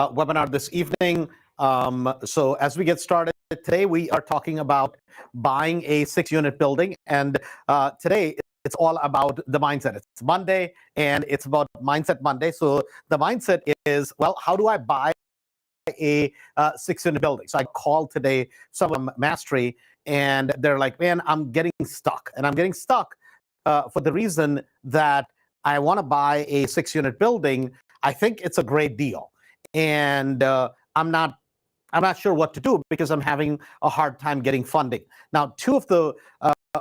webinar this evening. So as we get started today, we are talking about buying a 6-unit building. And today, it's all about the mindset. It's Monday, and it's about Mindset Monday. So the mindset is, well, how do I buy a 6-unit building? So I called today someone Mastery, and they're like, man, I'm getting stuck. And I'm getting stuck for the reason that I want to buy a 6-unit building. I think it's a great deal. And I'm not sure what to do because I'm having a hard time getting funding. Now, two of the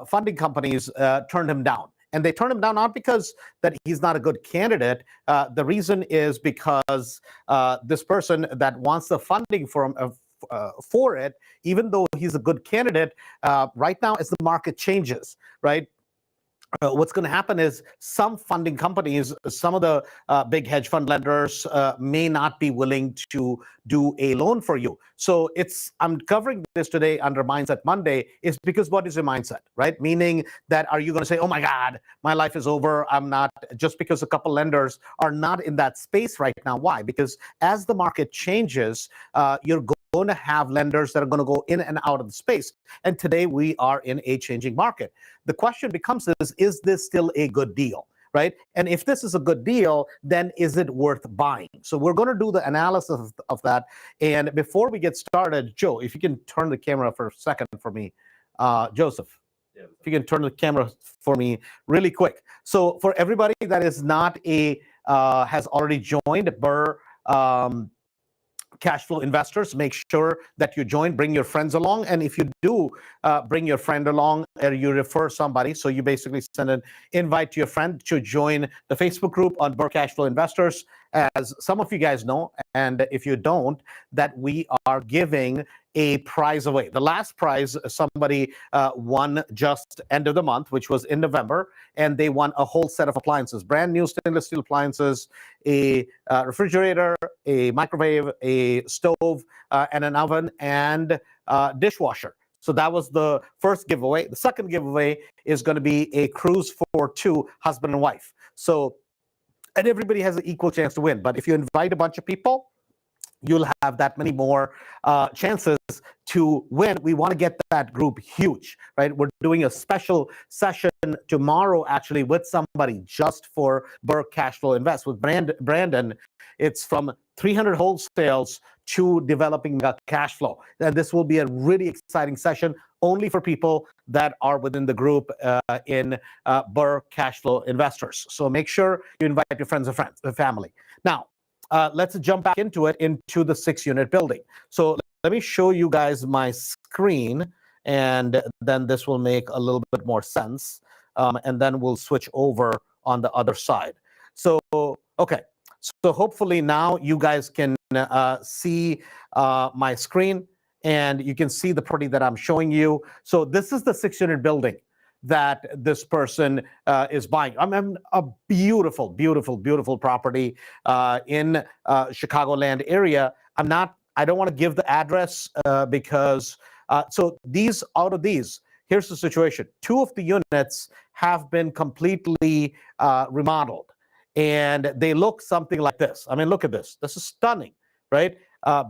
funding companies turned him down. And they turned him down not because that he's not a good candidate. The reason is because this person that wants the funding for it, even though he's a good candidate, right now as the market changes, right? What's going to happen is some funding companies, some of the big hedge fund lenders may not be willing to do a loan for you. So I'm covering this today under Mindset Monday is because what is your mindset, right? Meaning that are you going to say, oh my God, my life is over. I'm not, just because a couple lenders are not in that space right now. Why? Because as the market changes, you're going to have lenders that are going to go in and out of the space. And today we are in a changing market. The question becomes is this still a good deal, right? And if this is a good deal, then is it worth buying? So we're going to do the analysis of that. And before we get started, Joe, if you can turn the camera for a second for me, Joseph. Yeah. If you can turn the camera for me really quick. So for everybody that is not has already joined Burr Cashflow Investors, make sure that you join, bring your friends along. And if you do bring your friend along or you refer somebody, so you basically send an invite to your friend to join the Facebook group on Burr Cashflow Investors. As some of you guys know, and if you don't, that we are giving a prize away. The last prize, somebody won just end of the month, which was in November, and they won a whole set of appliances, brand new stainless steel appliances, a refrigerator, a microwave, a stove, and an oven, and dishwasher. So that was the first giveaway. The second giveaway is going to be a cruise for two, husband and wife. So, and everybody has an equal chance to win. But if you invite a bunch of people, you'll have that many more chances to win. We want to get that group huge, right? We're doing a special session tomorrow, actually, with somebody just for Burr Cashflow Invest with Brandon. It's from 300 wholesales to developing cash flow. And this will be a really exciting session only for people that are within the group in Burr Cashflow Investors. So make sure you invite your friends and family. Now, let's jump back into it, into the 6-unit building. So let me show you guys my screen, and then this will make a little bit more sense. And then we'll switch over on the other side. So, okay. So hopefully now you guys can see my screen, and you can see the property that I'm showing you. So this is the 6-unit building that this person is buying. I mean, a beautiful, beautiful, beautiful property in Chicagoland area. I don't want to give the address because, so here's the situation. 2 of the units have been completely remodeled, and they look something like this. I mean, look at this. This is stunning, right?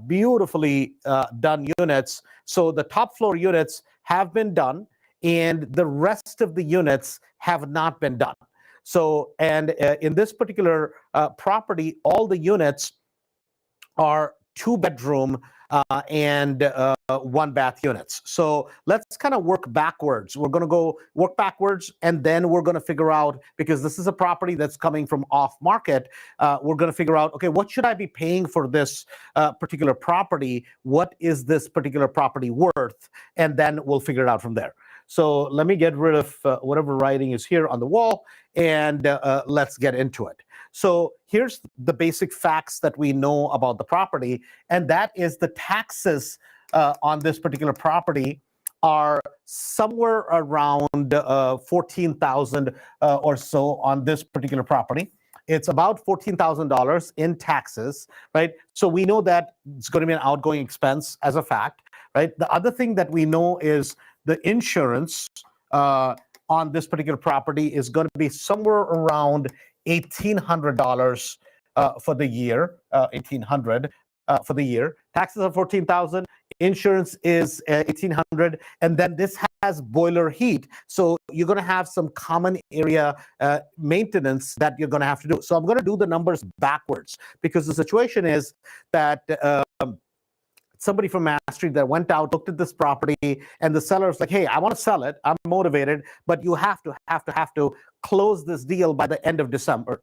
Beautifully done units. So the top floor units have been done, and the rest of the units have not been done. So, and in this particular property, all the units are 2-bedroom and 1-bath units. So let's kind of work backwards. We're going to go work backwards, and then we're going to figure out, because this is a property that's coming from off market, we're going to figure out, okay, what should I be paying for this particular property? What is this particular property worth? And then we'll figure it out from there. So let me get rid of whatever writing is here on the wall, and let's get into it. So here's the basic facts that we know about the property, and that is the taxes on this particular property are somewhere around $14,000 or so on this particular property. It's about $14,000 in taxes, right? So we know that it's going to be an outgoing expense as a fact, right? The other thing that we know is the insurance on this particular property is going to be somewhere around $1,800 for the year, $1,800. for the year. Taxes are $14,000. Insurance is $1,800, and then this has boiler heat. So you're going to have some common area maintenance that you're going to have to do. So I'm going to do the numbers backwards, because the situation is that somebody from Mass Street that went out, looked at this property, and the seller's like, "Hey, I want to sell it. I'm motivated, but you have to close this deal by the end of December.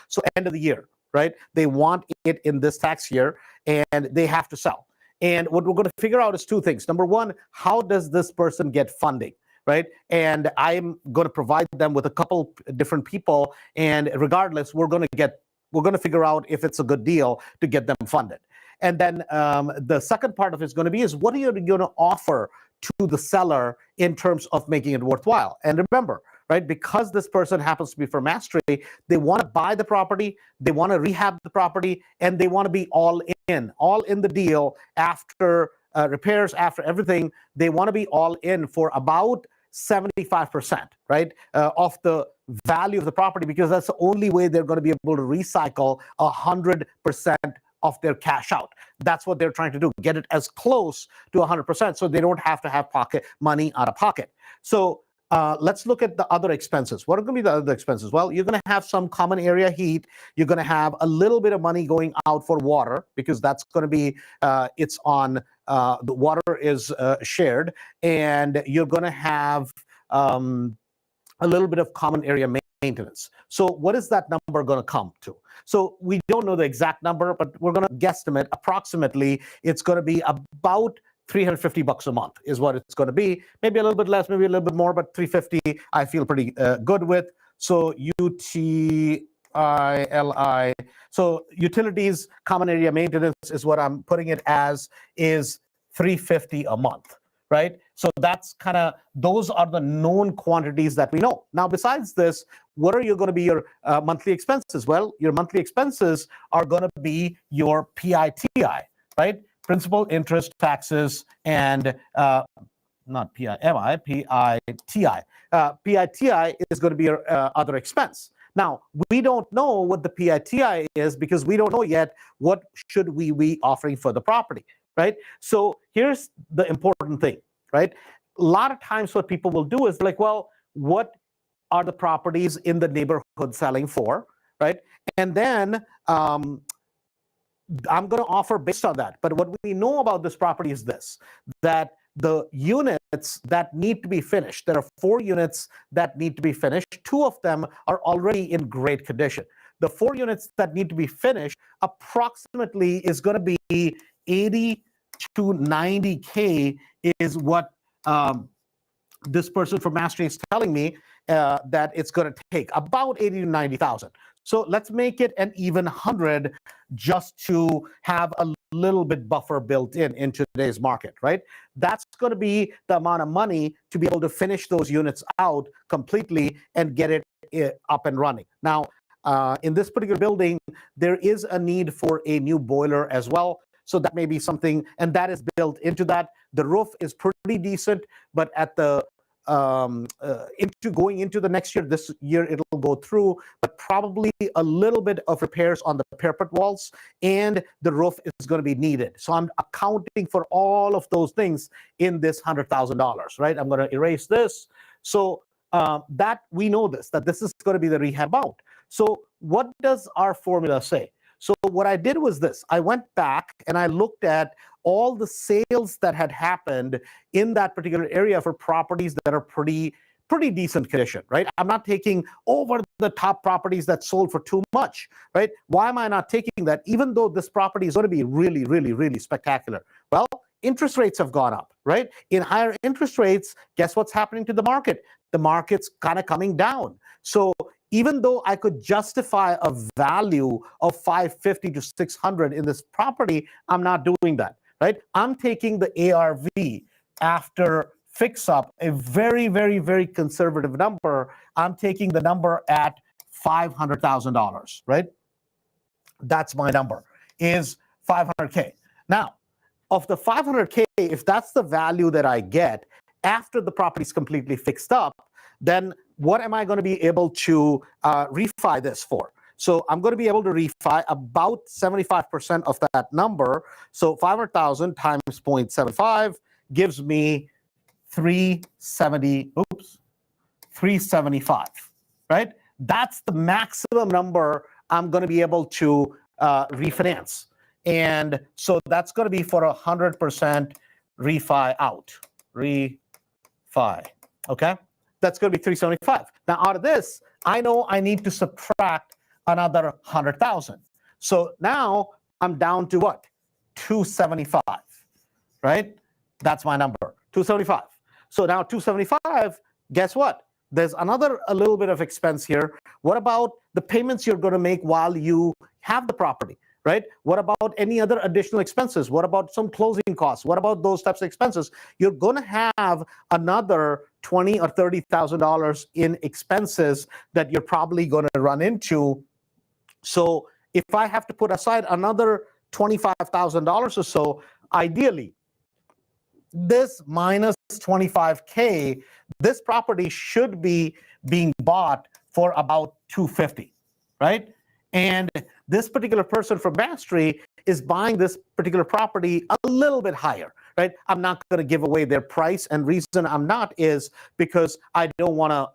So end of the year, right? They want it in this tax year, and they have to sell." And what we're going to figure out is two things. Number one, how does this person get funding, right? And I'm going to provide them with a couple different people, and regardless, we're going to figure out if it's a good deal to get them funded. And then the second part of it is going to be is what are you going to offer to the seller in terms of making it worthwhile? And remember, right, because this person happens to be from Mass Street, they want to buy the property, they want to rehab the property, and they want to be all in the deal after repairs, after everything. They want to be all in for about 75%, right, of the value of the property, because that's the only way they're going to be able to recycle 100% of their cash out. That's what they're trying to do, get it as close to 100% so they don't have to have pocket money out of pocket. So let's look at the other expenses. What are going to be the other expenses? Well, you're going to have some common area heat. You're going to have a little bit of money going out for water, because that's going to be, it's on, the water is shared. And you're going to have a little bit of common area maintenance. So what is that number going to come to? So we don't know the exact number, but we're going to guesstimate approximately it's going to be about $350 a month is what it's going to be. Maybe a little bit less, maybe a little bit more, but $350 I feel pretty good with. So UTILI. So utilities, common area maintenance is what I'm putting it as, is $350 a month, right? So that's kind of, those are the known quantities that we know. Now, besides this, what are going to be your monthly expenses? Well, your monthly expenses are going to be your PITI, right? Principal, interest, taxes, and not PIMI, PITI. PITI is going to be your other expense. Now, we don't know what the PITI is because we don't know yet what should we be offering for the property, right? So here's the important thing, right? A lot of times what people will do is like, well, what are the properties in the neighborhood selling for, right? And then I'm going to offer based on that. But what we know about this property is this, that the units that need to be finished, there are 4 units that need to be finished. 2 of them are already in great condition. The 4 units that need to be finished approximately is going to be 80 to 90K is what this person from Mass Street is telling me that it's going to take, about 80 to 90,000. So let's make it an even 100 just to have a little bit buffer built in today's market, right? That's going to be the amount of money to be able to finish those units out completely and get it up and running. Now, in this particular building, there is a need for a new boiler as well. So that may be something, and that is built into that. The roof is pretty decent, but at the going into the next year, this year it'll go through, but probably a little bit of repairs on the parapet walls, and the roof is going to be needed. So I'm accounting for all of those things in this $100,000, right? I'm going to erase this. So that we know that this is going to be the rehab amount. So what does our formula say? So what I did was this. I went back and I looked at all the sales that had happened in that particular area for properties that are pretty decent condition, right? I'm not taking over the top properties that sold for too much, right? Why am I not taking that, even though this property is going to be really, really, really spectacular? Well, interest rates have gone up, right? In higher interest rates, guess what's happening to the market? The market's kind of coming down. So even though I could justify a value of 550 to 600 in this property, I'm not doing that, right? I'm taking the ARV after fix up, a very, very, very conservative number. I'm taking the number at $500,000, right? That's my number, is 500K. Now, of the 500K, if that's the value that I get after the property is completely fixed up, then what am I going to be able to refi this for? So I'm going to be able to refi about 75% of that number. So 500,000 times 0.75 gives me 375, right? That's the maximum number I'm going to be able to refinance. And so that's going to be for 100% refi out. Refi, okay? That's going to be 375. Now, out of this, I know I need to subtract another 100,000. So now I'm down to what? 275, right? That's my number, 275. So now 275, guess what? There's a little bit of expense here. What about the payments you're going to make while you have the property, right? What about any other additional expenses? What about some closing costs? What about those types of expenses? You're going to have another $20,000 or $30,000 in expenses that you're probably going to run into. So if I have to put aside another $25,000 or so, ideally, this minus 25K, this property should be being bought for about 250, right? And this particular person from Mastery is buying this particular property a little bit higher, right? I'm not going to give away their price, and reason I'm not is because I don't want to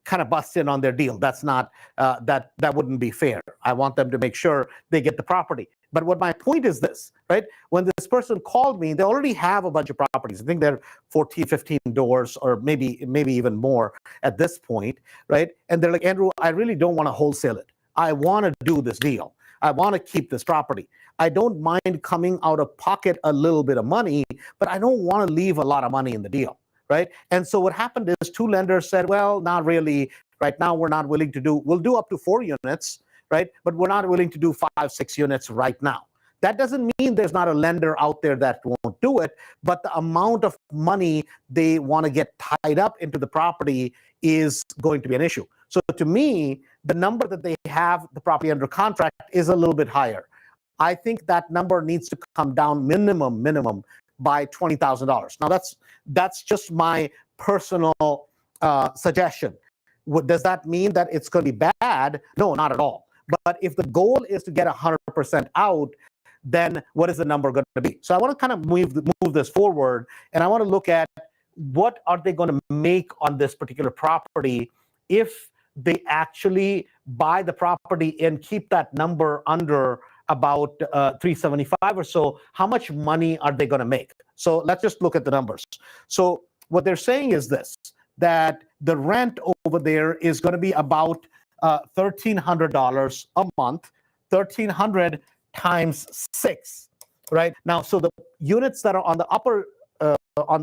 kind of bust in on their deal. That's not that wouldn't be fair. I want them to make sure they get the property. But what my point is this, right? When this person called me, they already have a bunch of properties. I think they're 14, 15 doors, or maybe even more at this point, right? And they're like, Andrew, I really don't want to wholesale it. I want to do this deal. I want to keep this property. I don't mind coming out of pocket a little bit of money, but I don't want to leave a lot of money in the deal, right? And so what happened is two lenders said, well, not really. Right now, we're not willing to do, we'll do up to 4 units, right? But we're not willing to do 5, 6 units right now. That doesn't mean there's not a lender out there that won't do it, but the amount of money they want to get tied up into the property is going to be an issue. So to me, the number that they have the property under contract is a little bit higher. I think that number needs to come down minimum by $20,000. Now that's just my personal suggestion. Does that mean that it's going to be bad? No, not at all. But if the goal is to get 100% out, then what is the number going to be? So I want to kind of move this forward, and I want to look at what are they going to make on this particular property if they actually buy the property and keep that number under about 375 or so. How much money are they going to make? So let's just look at the numbers. So what they're saying is this, that the rent over there is going to be about $1,300 a month, 1,300 times 6, right? Now, so the units that are on the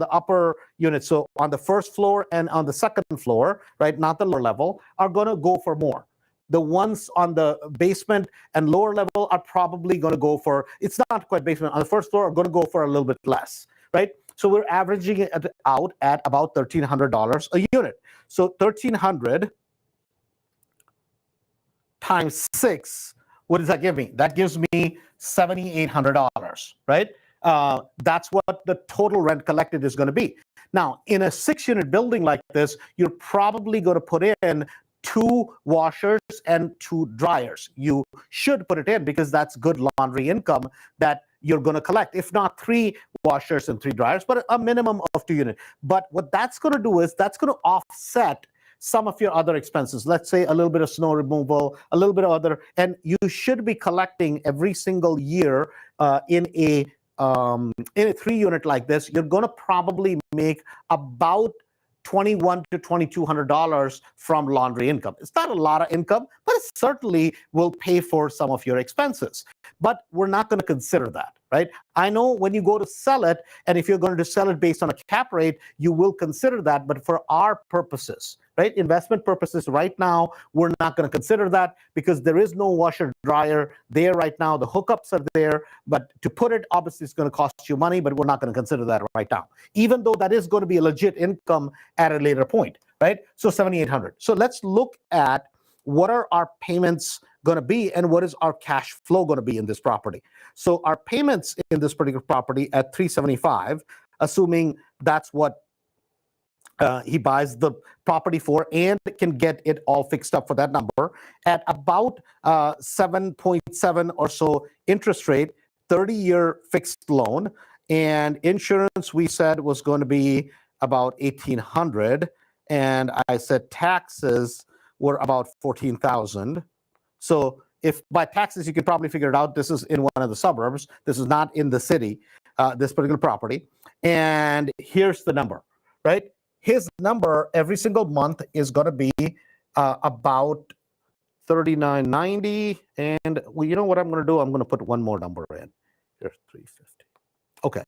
upper unit, so on the first floor and on the second floor, right, not the lower level, are going to go for more. The ones on the basement and lower level are probably going to go for, it's not quite basement, on the first floor are going to go for a little bit less, right? So we're averaging it out at about $1,300 a unit. So 1,300 times 6, what does that give me? That gives me $7,800, right? That's what the total rent collected is going to be. Now, in a 6-unit building like this, you're probably going to put in 2 washers and 2 dryers. You should put it in because that's good laundry income that you're going to collect. If not 3 washers and 3 dryers, but a minimum of 2 units. But what that's going to do is that's going to offset some of your other expenses. Let's say a little bit of snow removal, a little bit of other, and you should be collecting every single year in a 3-unit like this. You're going to probably make about $2,100 to $2,200 from laundry income. It's not a lot of income, but it certainly will pay for some of your expenses. But we're not going to consider that, right? I know when you go to sell it, and if you're going to sell it based on a cap rate, you will consider that. But for our purposes, right, investment purposes right now, we're not going to consider that because there is no washer dryer there right now. The hookups are there, but to put it, obviously it's going to cost you money, but we're not going to consider that right now, even though that is going to be a legit income at a later point, right? So $7,800. So let's look at what are our payments going to be and what is our cash flow going to be in this property. So our payments in this particular property at $375, assuming that's what he buys the property for and can get it all fixed up for that number at about 7.7 or so interest rate, 30-year fixed loan, and insurance we said was going to be about 1,800, and I said taxes were about 14,000. So if by taxes you could probably figure it out, this is in one of the suburbs. This is not in the city, this particular property. And here's the number, right? His number every single month is going to be about $39.90. And well, you know what I'm going to do? I'm going to put one more number in. Here's $350. Okay.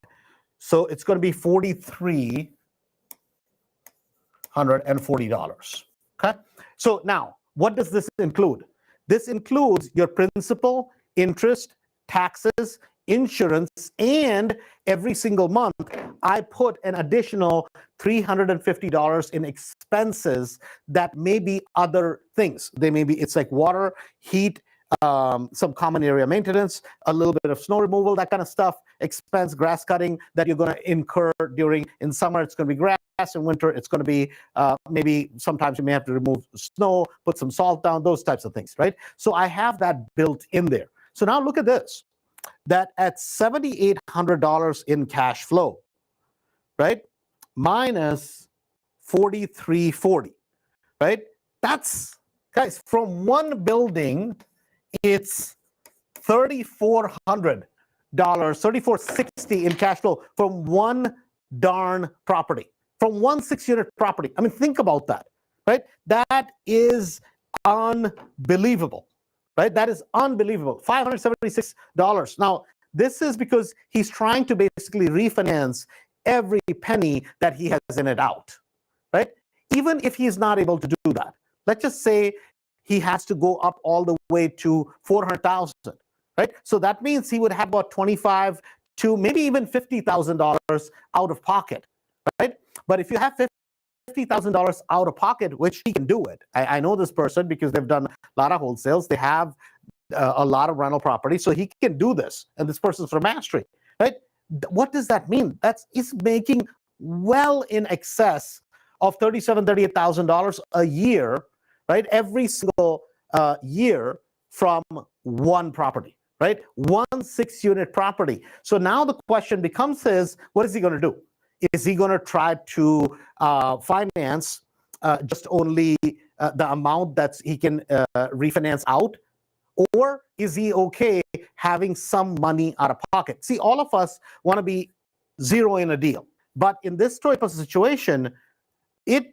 So it's going to be $4,340. Okay. So now, what does this include? This includes your principal, interest, taxes, insurance, and every single month, I put an additional $350 in expenses that may be other things. They may be, it's like water, heat, some common area maintenance, a little bit of snow removal, that kind of stuff, expense, grass cutting that you're going to incur during, in summer, it's going to be grass, in winter, it's going to be maybe sometimes you may have to remove snow, put some salt down, those types of things, right? So I have that built in there. So now look at this, that at $7,800 in cash flow, right, minus 4,340, right? That's, guys, from one building, it's $3,400, $3,460 in cash flow from one darn property, from one 6-unit property. I mean, think about that, right? That is unbelievable, right? That is unbelievable. $576. Now, this is because he's trying to basically refinance every penny that he has in it out, right? Even if he's not able to do that, let's just say he has to go up all the way to 400,000, right? So that means he would have about 25 to maybe even $50,000 out of pocket, right? But if you have $50,000 out of pocket, which he can do it. I know this person because they've done a lot of wholesales. They have a lot of rental property, so he can do this. And this person's from Mastery, right? What does that mean? He's making well in excess of $37,000, $38,000 a year, right? Every single year from one property, right? One 6-unit property. So now the question becomes what is he going to do? Is he going to try to finance just only the amount that he can refinance out? Or is he okay having some money out of pocket? See, all of us want to be zero in a deal. But in this type of situation, the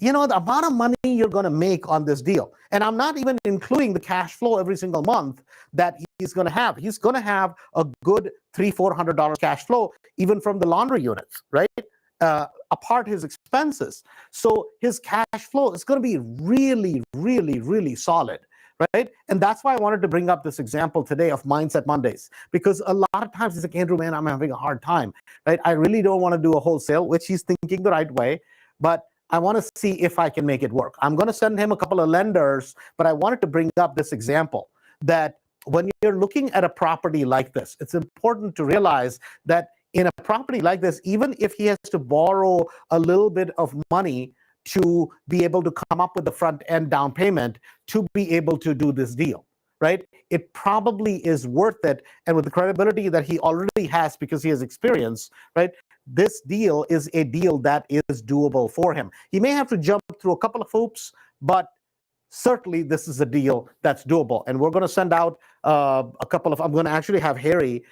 amount of money you're going to make on this deal, and I'm not even including the cash flow every single month that he's going to have. He's going to have a good $300-400 cash flow, even from the laundry units, right? Apart his expenses. So his cash flow is going to be really, really, really solid, right? And that's why I wanted to bring up this example today of Mindset Mondays, because a lot of times he's like, Andrew, man, I'm having a hard time, right? I really don't want to do a wholesale, which he's thinking the right way, but I want to see if I can make it work. I'm going to send him a couple of lenders, but I wanted to bring up this example that when you're looking at a property like this, it's important to realize that in a property like this, even if he has to borrow a little bit of money to be able to come up with the front end down payment to be able to do this deal, right? It probably is worth it. And with the credibility that he already has because he has experience, right? This deal is a deal that is doable for him. He may have to jump through a couple of hoops, but certainly this is a deal that's doable. And we're going to send out I'm going to actually have Harry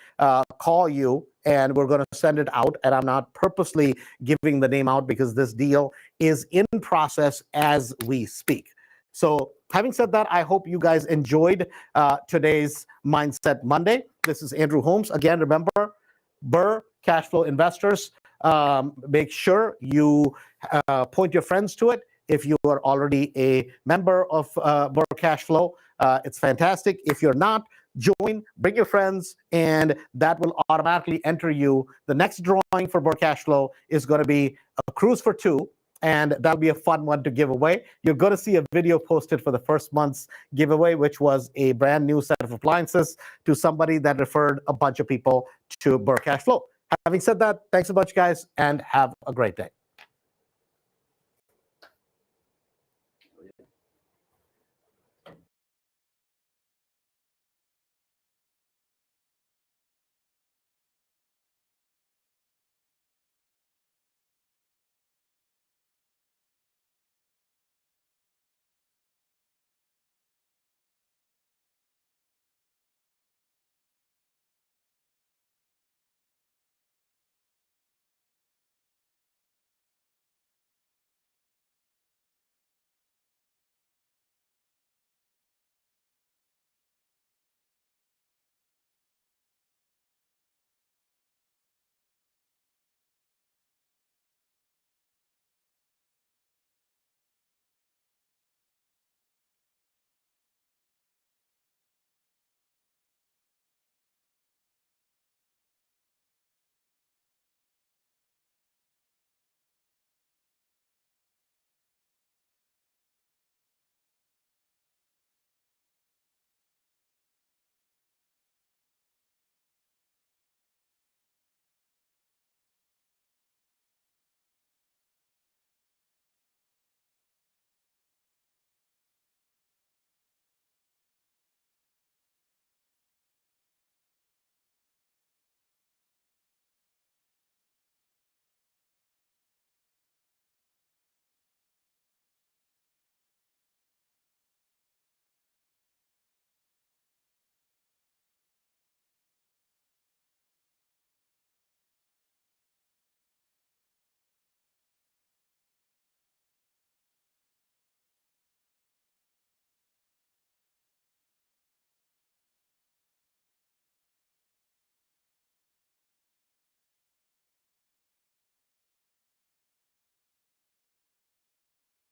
call you, and we're going to send it out. And I'm not purposely giving the name out because this deal is in process as we speak. So having said that, I hope you guys enjoyed today's Mindset Monday. This is Andrew Holmes. Again, remember, Burr Cash Flow Investors. Make sure you point your friends to it. If you are already a member of Burr Cash Flow, it's fantastic. If you're not, join, bring your friends, and that will automatically enter you. The next drawing for Burr Cash Flow is going to be a cruise for 2, and that'll be a fun one to give away. You're going to see a video posted for the first month's giveaway, which was a brand new set of appliances to somebody that referred a bunch of people to Burr Cash Flow. Having said that, thanks a bunch, guys, and have a great day.